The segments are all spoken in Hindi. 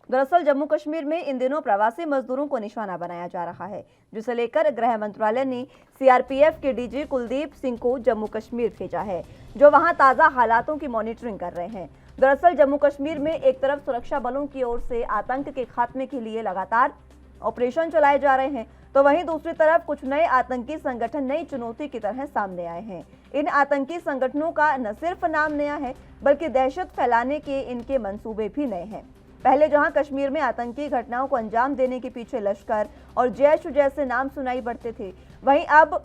दरअसल जम्मू कश्मीर में इन दिनों प्रवासी मजदूरों को निशाना बनाया जा रहा है, जिसे लेकर गृह मंत्रालय ने सीआरपीएफ के डीजी कुलदीप सिंह को जम्मू कश्मीर भेजा है, जो वहां ताजा हालातों की मॉनिटरिंग कर रहे हैं। दरअसल जम्मू कश्मीर में एक तरफ सुरक्षा बलों की ओर से आतंक के खात्मे के लिए लगातार ऑपरेशन चलाए जा रहे हैं, तो वहीं दूसरी तरफ कुछ नए आतंकी संगठन नई चुनौती की तरह सामने आए हैं। इन आतंकी संगठनों का न सिर्फ नाम नया है, बल्कि दहशत फैलाने के इनके मंसूबे भी नए हैं। पहले जहां कश्मीर में आतंकी घटनाओं को अंजाम देने के पीछे लश्कर और जैश जैसे नाम सुनाई पड़ते थे, वहीं अब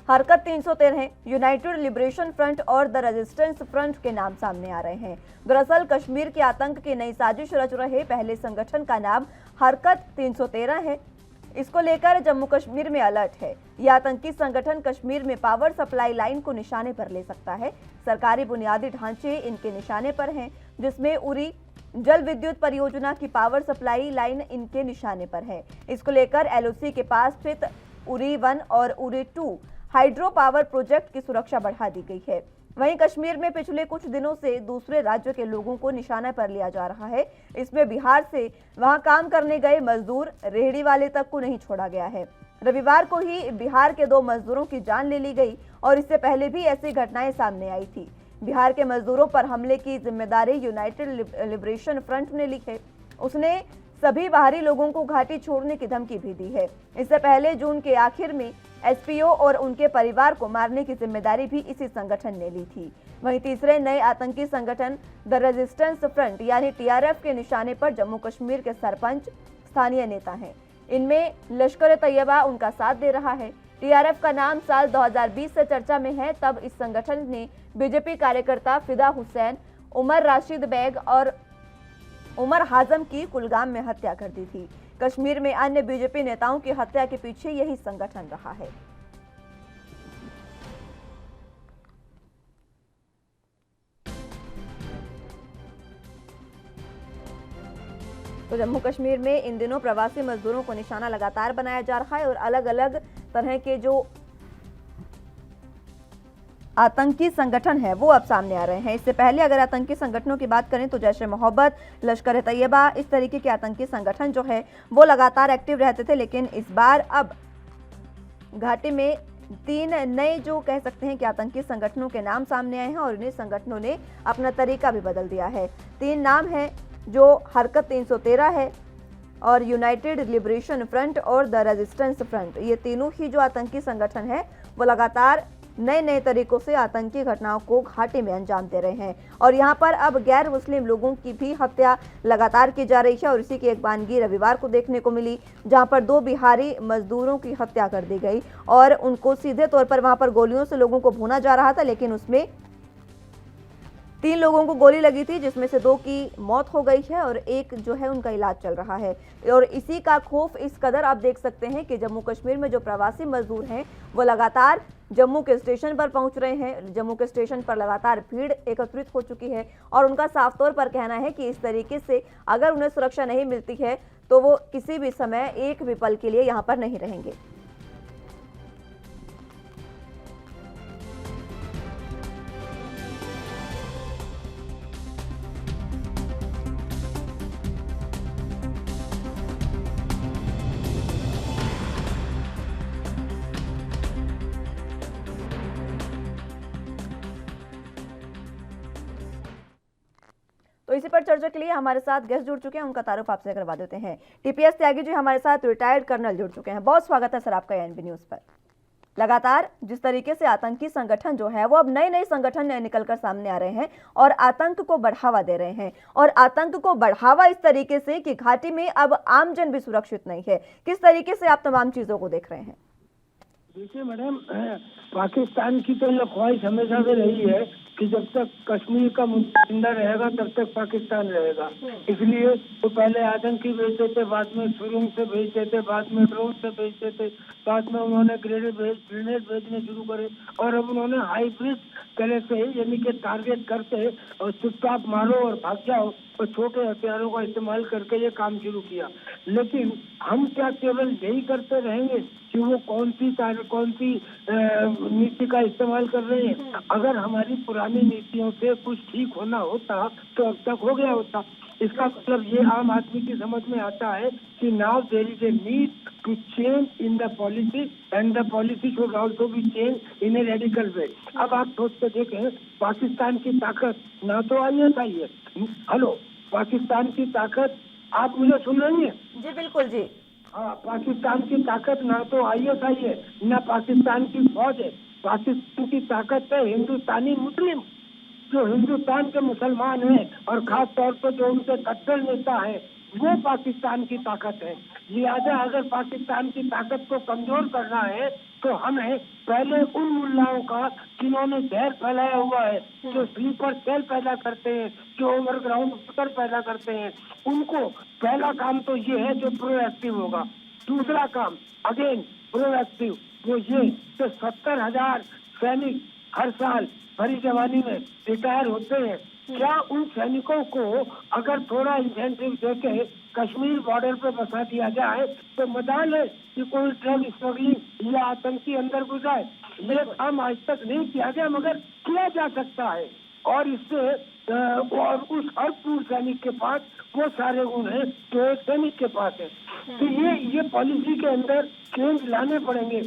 हरकत 313, यूनाइटेड लिबरेशन फ्रंट और द रेजिस्टेंस फ्रंट के नाम सामने आ रहे हैं। दरअसल कश्मीर के आतंक की नई साजिश रच रहे पहले संगठन का नाम हरकत 313 है। इसको लेकर जम्मू कश्मीर में अलर्ट है। यह आतंकी संगठन कश्मीर में पावर सप्लाई लाइन को निशाने पर ले सकता है। सरकारी बुनियादी ढांचे इनके निशाने पर हैं, जिसमें उरी जल विद्युत परियोजना की पावर सप्लाई लाइन इनके निशाने पर है। इसको लेकर एलओसी के पास स्थित उरी 1 और उरी 2 हाइड्रो पावर प्रोजेक्ट की सुरक्षा बढ़ा दी गई है। वहीं कश्मीर में पिछले कुछ दिनों से दूसरे राज्य के लोगों को निशाना पर लिया जा रहा है। इसमें बिहार से वहां काम करने गए मजदूर, रेहड़ी वाले तक को नहीं छोड़ा गया है। रविवार को ही बिहार के 2 मजदूरों की जान ले ली गई और इससे पहले भी ऐसी घटनाएं सामने आई थी। बिहार के मजदूरों पर हमले की जिम्मेदारी यूनाइटेड लिबरेशन फ्रंट ने ली है। उसने सभी बाहरी लोगों को घाटी छोड़ने की धमकी भी दी है। इससे पहले जून के आखिर में एसपीओ और उनके परिवार को मारने की जिम्मेदारी भी इसी संगठन ने ली थी। वहीं तीसरे नए आतंकी संगठन द रेजिस्टेंस फ्रंट यानी टीआरएफ के निशाने पर जम्मू कश्मीर के सरपंच, स्थानीय नेता हैं। इनमें लश्कर तैयबा उनका साथ दे रहा है। टीआरएफ का नाम साल 2020 से चर्चा में है। तब इस संगठन ने बीजेपी कार्यकर्ता फिदा हुसैन, उमर राशिद बेग और उमर हाजम की कुलगाम में हत्या कर दी थी। कश्मीर में अन्य बीजेपी नेताओं की हत्या के पीछे यही संगठन रहा है। तो जम्मू कश्मीर में इन दिनों प्रवासी मजदूरों को निशाना लगातार बनाया जा रहा है और अलग अलग तरह के जो आतंकी संगठन है वो अब सामने आ रहे हैं। इससे पहले अगर आतंकी संगठनों की बात करें तो जैश ए मोहब्बत, लश्कर तैयबा, इस तरीके के आतंकी संगठन जो है वो लगातार एक्टिव रहते थे, लेकिन इस बार अब घाटी में 3 नए जो कह सकते हैं कि आतंकी संगठनों के नाम सामने आए हैं और इन्हीं संगठनों ने अपना तरीका भी बदल दिया है। 3 नाम हैं जो हरकत 313 है और यूनाइटेड लिबरेशन फ्रंट और द रेजिस्टेंस फ्रंट। ये तीनों ही जो आतंकी संगठन है वो लगातार नए नए तरीकों से आतंकी घटनाओं को घाटी में अंजाम दे रहे हैं और यहाँ पर अब गैर मुस्लिम लोगों की भी हत्या लगातार की जा रही है। और इसी की एक वानगी रविवार को देखने को मिली, जहाँ पर 2 बिहारी मजदूरों की हत्या कर दी गई और उनको सीधे तौर पर वहाँ पर गोलियों से लोगों को भूना जा रहा था, लेकिन उसमें 3 लोगों को गोली लगी थी, जिसमें से 2 की मौत हो गई है और 1 जो है उनका इलाज चल रहा है। और इसी का खौफ इस कदर आप देख सकते हैं कि जम्मू कश्मीर में जो प्रवासी मजदूर हैं वो लगातार जम्मू के स्टेशन पर पहुंच रहे हैं। जम्मू के स्टेशन पर लगातार भीड़ एकत्रित हो चुकी है और उनका साफ तौर पर कहना है कि इस तरीके से अगर उन्हें सुरक्षा नहीं मिलती है तो वो किसी भी समय एक भी पल के लिए यहाँ पर नहीं रहेंगे। तो इसी पर चर्चा के लिए हमारे साथ गेस्ट जुड़ चुके हैं, उनका तारुफ आपसे करवा देते हैं। टीपीएस त्यागी जी हमारे साथ रिटायर्ड कर्नल जुड़ चुके हैं। बहुत स्वागत है सर आपका एएनबी न्यूज पर। लगातार जिस तरीके से आतंकी संगठन जो है वो अब नए नए संगठन निकलकर सामने आ रहे हैं और आतंक को बढ़ावा दे रहे हैं, और आतंक को बढ़ावा इस तरीके से कि घाटी में अब आमजन भी सुरक्षित नहीं है। किस तरीके से आप तमाम चीजों को देख रहे हैं? देखिए मैडम, पाकिस्तान की तो यह ख्वाहिश हमेशा से रही है कि जब तक कश्मीर का मुद्दा जिंदा रहेगा तब तक पाकिस्तान रहेगा। इसलिए वो पहले आतंकी भेजते थे, बाद में सुरंग से भेजते थे, बाद में ड्रोन से भेजते थे, बाद में उन्होंने ग्रेनेड भेजने शुरू करे और अब उन्होंने हाइब्रिड तरह से यानी कि टारगेट करते और चुपचाप मारो और भाग जाओ और छोटे हथियारों का इस्तेमाल करके ये काम शुरू किया। लेकिन हम क्या केवल यही करते रहेंगे कि वो कौन सी नीति का इस्तेमाल कर रहे हैं? अगर हमारी पुरानी नीतियों से कुछ ठीक होना होता तो अब तक हो गया होता। इसका मतलब ये आम आदमी की समझ में आता है कि now there is a need to change in the policy and the policy should also be change in a radical way. अब आप सोच के देखें, पाकिस्तान की ताकत ना तो ISI है। हेलो, पाकिस्तान की ताकत, आप मुझे सुन रही हैं? जी बिल्कुल जी। हाँ, पाकिस्तान की ताकत ना तो ISI है, ना पाकिस्तान की फौज है। पाकिस्तान की ताकत है हिंदुस्तानी मुस्लिम, जो हिंदुस्तान के मुसलमान हैं और खास तौर पर जो उनके कट्टर नेता है, वो पाकिस्तान की ताकत है। लिहाजा अगर पाकिस्तान की ताकत को कमजोर करना है तो हमें पहले उन मुल्लाओं का जिन्होंने जहर फैलाया हुआ है, जो स्लीपर सेल पैदा करते हैं, जो ओवरग्राउंड वर्कर पैदा करते हैं, उनको पहला काम तो ये है जो प्रोएक्टिव होगा। दूसरा काम अगेन प्रोएक्टिव, वो ये कि 70,000 सैनिक हर साल भरी जवानी में रिटायर होते हैं। क्या उन सैनिकों को अगर थोड़ा इंसेंटिव देके कश्मीर बॉर्डर पे बसा दिया जाए तो मजाल है कि कोई ड्रग स्मगलिंग या आतंकी अंदर घुस जाए? ये काम आज तक नहीं किया गया, मगर किया जा सकता है। और इससे और उस हर पूर्व सैनिक के पास वो सारे गुण हैं जो एक सैनिक के पास है। तो ये पॉलिसी के अंदर चेंज लाने पड़ेंगे।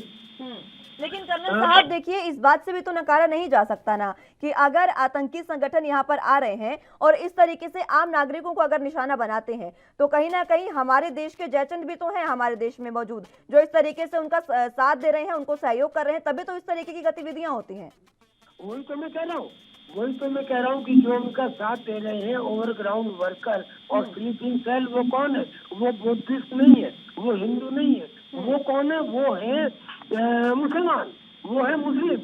लेकिन कर्नल साहब देखिए, इस बात से भी तो नकारा नहीं जा सकता ना कि अगर आतंकी संगठन यहाँ पर आ रहे हैं और इस तरीके से आम नागरिकों को अगर निशाना बनाते हैं तो कहीं ना कहीं हमारे देश के जयचंद भी तो हैं हमारे देश में मौजूद, जो इस तरीके से उनका साथ दे रहे हैं, उनको सहयोग कर रहे हैं, तभी तो इस तरीके की गतिविधियां होती हैं। वही तो मैं कह रहा हूँ कि जो उनका साथ दे रहे हैं ओवरग्राउंड वर्कर और स्लीपिंग सेल, वो कौन है? वो बुद्धिस्ट नहीं है, वो हिंदू नहीं है, वो कौन है? वो है मुसलमान, वो है मुस्लिम।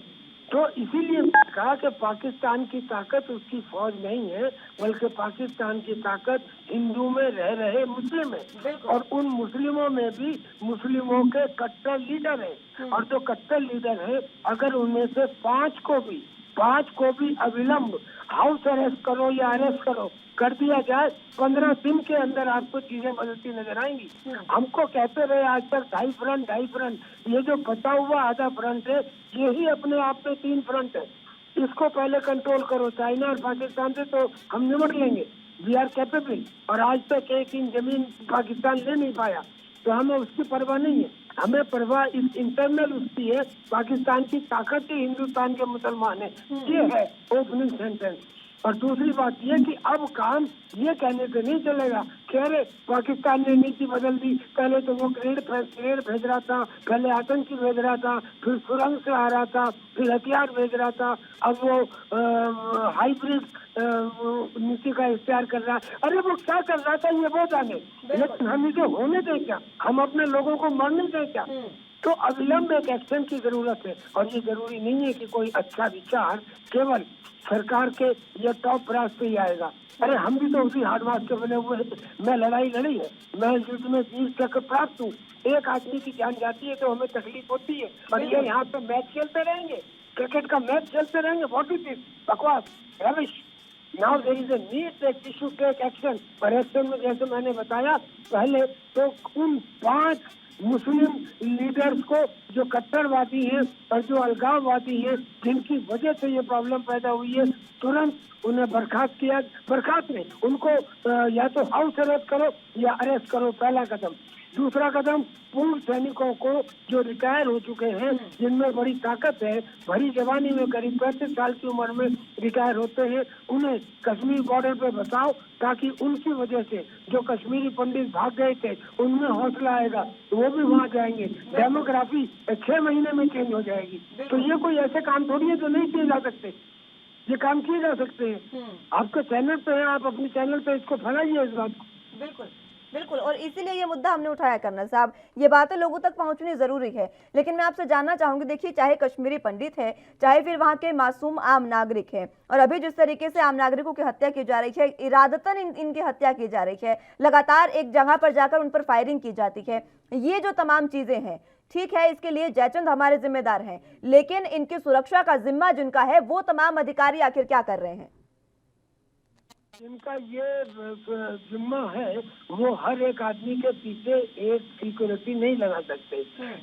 तो इसीलिए कहा कि पाकिस्तान की ताकत उसकी फौज नहीं है, बल्कि पाकिस्तान की ताकत हिंदू में रह रहे मुस्लिम है। और उन मुस्लिमों में भी मुस्लिमों के कट्टर लीडर है, और जो कट्टर लीडर है अगर उनमें से 5 को भी अविलंब हाउस अरेस्ट करो या अरेस्ट करो कर दिया जाए, 15 दिन के अंदर आपको चीजें बदलती नजर आएंगी। हमको कहते रहे आज तक ढाई फ्रंट, ये जो बचा हुआ आधा फ्रंट है यही अपने आप में 3 फ्रंट है। इसको पहले कंट्रोल करो। चाइना और पाकिस्तान से तो हम निपट लेंगे, वी आर कैपेबल, और आज तक एक इंच जमीन पाकिस्तान ले नहीं पाया, तो हमें उसकी परवाह नहीं है। हमें परवाह इस इंटरनल उसकी है, पाकिस्तान की ताकत ही हिंदुस्तान के मुसलमान है। ये है ओपनिंग सेंटेंस। और दूसरी बात ये कि अब काम ये कहने से नहीं चलेगा कि अरे पाकिस्तान ने नीति बदल दी, पहले तो वो ग्रेड भेज रहा था, पहले आतंकी भेज रहा था, फिर सुरंग से आ रहा था, फिर हथियार भेज रहा था, अब वो हाइब्रिड नीति का इख्तियार कर रहा है। अरे वो क्या कर रहा था ये वो जाने, लेकिन हम इसे होने दें क्या? हम अपने लोगों को मरने दें क्या? तो अविलंब एक एक्शन की जरूरत है। और ये जरूरी नहीं है कि कोई अच्छा विचार केवल सरकार के या टॉप प्रास पे ही आएगा। अरे हम भी तो उसी हार्डवास के बने हुए हैं। मैं लड़ाई लड़ी है, मैं युद्ध में 20 तक प्राप्त हूँ। एक आदमी की जान जाती है तो हमें तकलीफ होती है, और ये यहाँ पे मैच खेलते रहेंगे, क्रिकेट का मैच खेलते रहेंगे। What is this? बकवास, Ravish. Now there is a need that we should take action. और एक्शन में जैसे मैंने बताया पहले, तो उन 5 मुस्लिम लीडर्स को जो कट्टरवादी हैं और जो अलगाववादी हैं, जिनकी वजह से ये प्रॉब्लम पैदा हुई है, तुरंत उन्हें बर्खास्त नहीं, उनको या तो हाउस अरेस्ट करो या अरेस्ट करो, पहला कदम। दूसरा कदम, पूर्व सैनिकों को जो रिटायर हो चुके हैं, जिनमें बड़ी ताकत है, भरी जवानी में करीब 35 साल की उम्र में रिटायर होते हैं, उन्हें कश्मीर बॉर्डर पे बसाओ, ताकि उनकी वजह से जो कश्मीरी पंडित भाग गए थे उनमें हौसला आएगा, तो वो भी वहाँ जाएंगे। डेमोग्राफी 6 महीने में चेंज हो जाएगी। तो ये कोई ऐसे काम थोड़ी है जो नहीं किए जा सकते, ये काम किए जा सकते हैं। आपके चैनल पे है, आप अपने चैनल पे इसको फैलाइए इस बात को। बिल्कुल बिल्कुल, और इसीलिए ये मुद्दा हमने उठाया कर्नल साहब, ये बातें लोगों तक पहुंचनी जरूरी है। लेकिन मैं आपसे जानना चाहूंगी, देखिए चाहे कश्मीरी पंडित है, चाहे फिर वहां के मासूम आम नागरिक हैं, और अभी जिस तरीके से आम नागरिकों की हत्या की जा रही है, इरादतन इनकी हत्या की जा रही है, लगातार एक जगह पर जाकर उन पर फायरिंग की जाती है, ये जो तमाम चीजें हैं, ठीक है इसके लिए जयचंद हमारे जिम्मेदार हैं, लेकिन इनकी सुरक्षा का जिम्मा जिनका है वो तमाम अधिकारी आखिर क्या कर रहे हैं? जिनका ये जिम्मा है वो हर एक आदमी के पीछे एक सिक्योरिटी नहीं लगा सकते।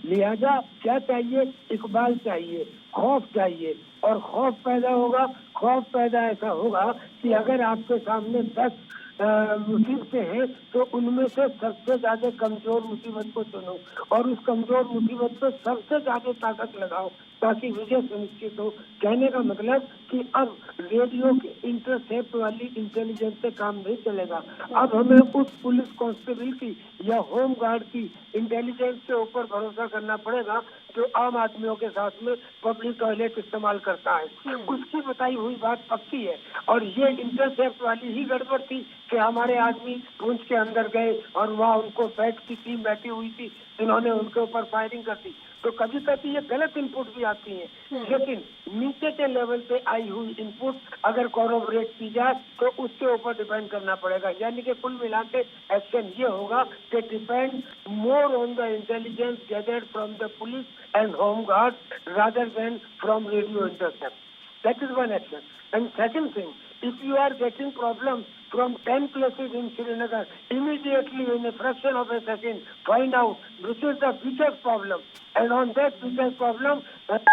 लिहाजा क्या चाहिए? इकबाल चाहिए, खौफ चाहिए, और खौफ पैदा होगा। खौफ पैदा ऐसा होगा कि अगर आपके सामने 10 मुसीबतें हैं तो उनमें से सबसे ज्यादा कमजोर मुसीबत को चुनो और उस कमजोर मुसीबत पर सबसे ज्यादा ताकत लगाओ ताकि विजय सुनिश्चित हो। कहने का मतलब कि अब रेडियो के इंटरसेप्ट वाली इंटेलिजेंस से काम नहीं चलेगा। अब हमें उस पुलिस कांस्टेबल की या होम गार्ड की इंटेलिजेंस के ऊपर भरोसा करना पड़ेगा जो आम आदमियों के साथ में पब्लिक टॉयलेट इस्तेमाल करता है। उसकी बताई हुई बात पक्की है और ये इंटरसेप्ट वाली ही गड़बड़ थी कि हमारे आदमी पूंछ के अंदर गए और वहाँ उनको बैठ की टीम बैठी हुई थी जिन्होंने उनके ऊपर फायरिंग कर दी। तो कभी कभी ये गलत इनपुट भी आती है लेकिन नीचे के लेवल पे आई हुई इनपुट अगर कॉरोबोरेट की जाए तो उसके ऊपर डिपेंड करना पड़ेगा। यानी कि कुल मिला के एक्शन ये होगा कि depend more on the intelligence gathered from the police and home guard rather than from radio intercept. That is one action. And second thing, if you are getting problems from 10 places in Srinagar, immediately in a fraction of a second, find out which is the biggest problem. And on that biggest problem,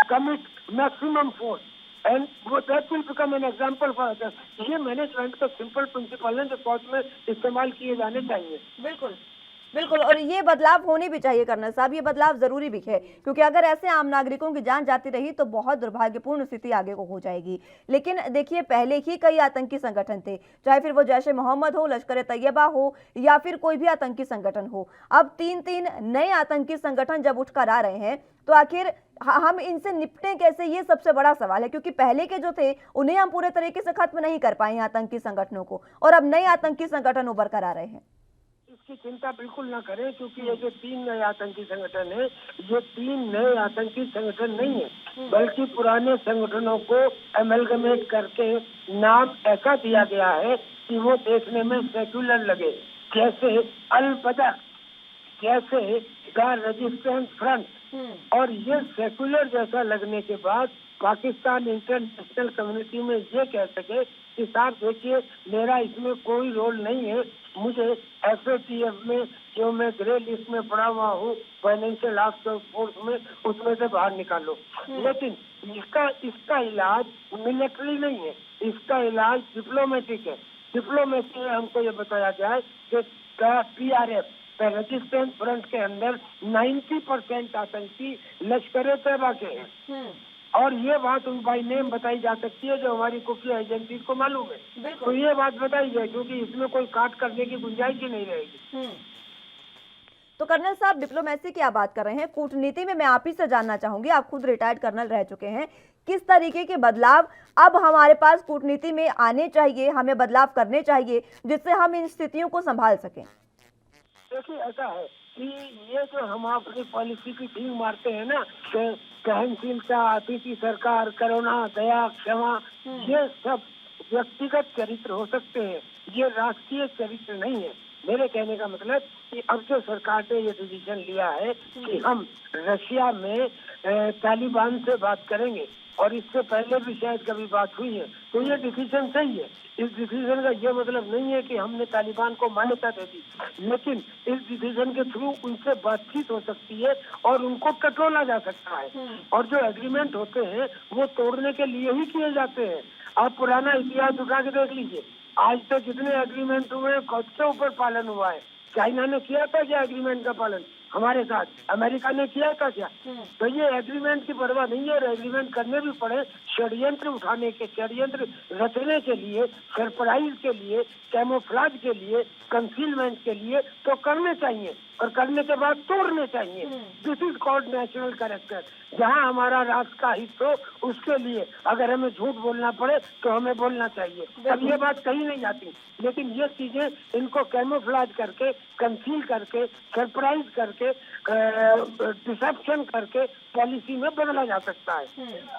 commit maximum force. And that will become an example for others. ये मैनेजमेंट का सिंपल प्रिंसिपल है जो फौज में इस्तेमाल किए जाने चाहिए। बिल्कुल बिल्कुल, और ये बदलाव होने भी चाहिए कर्नल साहब, ये बदलाव जरूरी भी है क्योंकि अगर ऐसे आम नागरिकों की जान जाती रही तो बहुत दुर्भाग्यपूर्ण स्थिति आगे को हो जाएगी। लेकिन देखिए पहले ही कई आतंकी संगठन थे, चाहे फिर वो जैश ए मोहम्मद हो, लश्कर ए तैयबा हो या फिर कोई भी आतंकी संगठन हो। अब तीन नए आतंकी संगठन जब उठकर आ रहे हैं तो आखिर हम इनसे निपटें कैसे, ये सबसे बड़ा सवाल है क्योंकि पहले के जो थे उन्हें हम पूरे तरीके से खत्म नहीं कर पाए आतंकी संगठनों को और अब नए आतंकी संगठन उभर कर आ रहे हैं। इसकी चिंता बिल्कुल ना करें क्योंकि ये जो 3 नए आतंकी संगठन है ये 3 नए आतंकी संगठन नहीं है बल्कि पुराने संगठनों को एमलगमेट करके नाम ऐसा दिया गया है कि वो देखने में सेक्युलर लगे, जैसे अल बदर, जैसे द रेजिस्टेंस फ्रंट। और ये सेक्युलर जैसा लगने के बाद पाकिस्तान इंटरनेशनल कम्युनिटी में ये कह सके कि साहब देखिए मेरा इसमें कोई रोल नहीं है, मुझे FATF में जो मैं ग्रे लिस्ट में पड़ा हुआ हूँ फाइनेंशियल टास्क फोर्स में उसमें से बाहर निकालो। लेकिन इसका इलाज मिलिट्री नहीं है, इसका इलाज डिप्लोमेटिक है। डिप्लोमेसी में हमको ये बताया जाए कि PRF रेजिस्टेंस फ्रंट के अंदर 90% आतंकी लश्कर तैयबा के हैं और ये बात उन बाई नेम बताई जा सकती है जो हमारी खुफिया एजेंसी को मालूम है। तो ये बात बताई जाए क्योंकि इसमें कोई काट करने की गुंजाइश ही नहीं रहेगी। तो कर्नल साहब डिप्लोमेसी की आप बात कर रहे हैं, कूटनीति में मैं आप ही से जानना चाहूंगी, आप खुद रिटायर्ड कर्नल रह चुके हैं, किस तरीके के बदलाव अब हमारे पास कूटनीति में आने चाहिए, हमें बदलाव करने चाहिए जिससे हम इन स्थितियों को संभाल सकें? देखिए ऐसा है कि ये जो हम अपनी पॉलिसी की ढींग मारते हैं ना, सहनशीलता, अतिथि सरकार, करुणा, दया, क्षमा, ये सब व्यक्तिगत चरित्र हो सकते हैं, ये राष्ट्रीय चरित्र नहीं है। मेरे कहने का मतलब कि अब जो सरकार ने ये डिसीजन लिया है कि हम रशिया में तालिबान से बात करेंगे और इससे पहले भी शायद कभी बात हुई है, तो ये डिसीजन सही है। इस डिसीजन का ये मतलब नहीं है कि हमने तालिबान को मान्यता दे दी, लेकिन इस डिसीजन के थ्रू उनसे बातचीत हो सकती है और उनको टटोला जा सकता है। और जो एग्रीमेंट होते हैं वो तोड़ने के लिए ही किए जाते हैं। आप पुराना इतिहास उठा के देख लीजिए, आज तक जितने एग्रीमेंट हुए खुद के ऊपर पालन हुआ है। चाइना ने किया था क्या एग्रीमेंट का पालन हमारे साथ, अमेरिका ने किया था क्या? तो ये एग्रीमेंट की परवाह नहीं है और एग्रीमेंट करने भी पड़े षड्यंत्र उठाने के, षड्यंत्र रचने के लिए, सरप्राइज के लिए, कैमोफ्लाज के लिए, कंसीलमेंट के लिए तो करने चाहिए और करने के बाद तोड़ने चाहिए। This is called national character. जहाँ हमारा राष्ट्र का हित हो उसके लिए अगर हमें झूठ बोलना पड़े तो हमें बोलना चाहिए। अब ये बात कहीं नहीं जाती, लेकिन ये चीजें इनको कैमोफ्लाज करके, कंसील करके, सरप्राइज करके, डिसेप्शन करके पॉलिसी में बदला जा सकता है।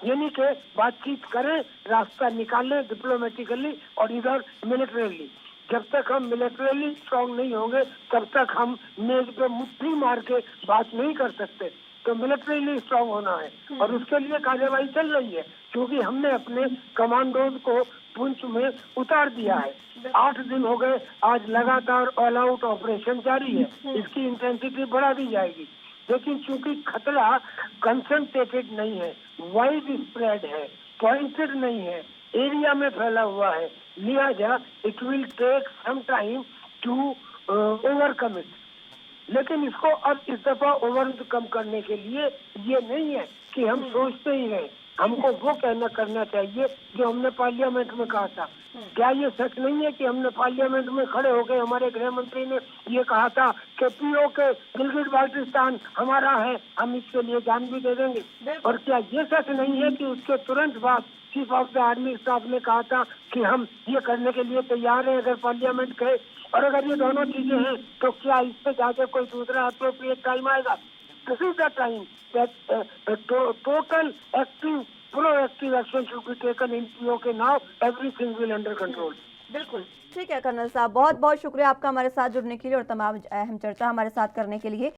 यानी कि बातचीत करें, रास्ता निकालें डिप्लोमेटिकली और इधर मिलिट्रीली। जब तक हम मिलिट्रीली स्ट्रॉन्ग नहीं होंगे तब तक हम मेज पे मुट्ठी मार के बात नहीं कर सकते। तो मिलिट्रीली स्ट्रॉन्ग होना है और उसके लिए कार्यवाही चल रही है क्योंकि हमने अपने कमांडोज को पुंछ में उतार दिया है। 8 दिन हो गए, आज लगातार ऑल आउट ऑपरेशन जारी है। इसकी इंटेंसिटी बढ़ा दी जाएगी, लेकिन चूंकि खतरा कंसंट्रेटेड नहीं है, वाइड स्प्रेड है, पॉइंटेड नहीं है, एरिया में फैला हुआ है, लिया जाए, it will take some time to overcome it. लेकिन इसको अब इस दफा ओवरकम करने के लिए ये नहीं है कि हम सोचते ही रहे, हमको वो कहना करना चाहिए जो हमने पार्लियामेंट में कहा था। क्या ये सच नहीं है कि हमने पार्लियामेंट में खड़े होकर हमारे गृह मंत्री ने ये कहा था कि पीओ के गिलगित बाल्टिस्तान हमारा है, हम इसके लिए जान भी दे देंगे। और क्या ये सच नहीं है कि उसके तुरंत बाद chief of the army staff ने कहा था कि हम ये करने के लिए तैयार हैं अगर पार्लियामेंट कहे। और अगर ये दोनों चीजें हैं तो क्या इस पे जाके कोई दूसरा अप्रोप्रिएट टाइम आएगा? This is the time that total active proactive action should be taken in POK now. Everything will under control. बिल्कुल ठीक है कर्नल साहब, बहुत बहुत शुक्रिया आपका हमारे साथ जुड़ने के लिए और तमाम अहम चर्चा हमारे साथ करने के लिए।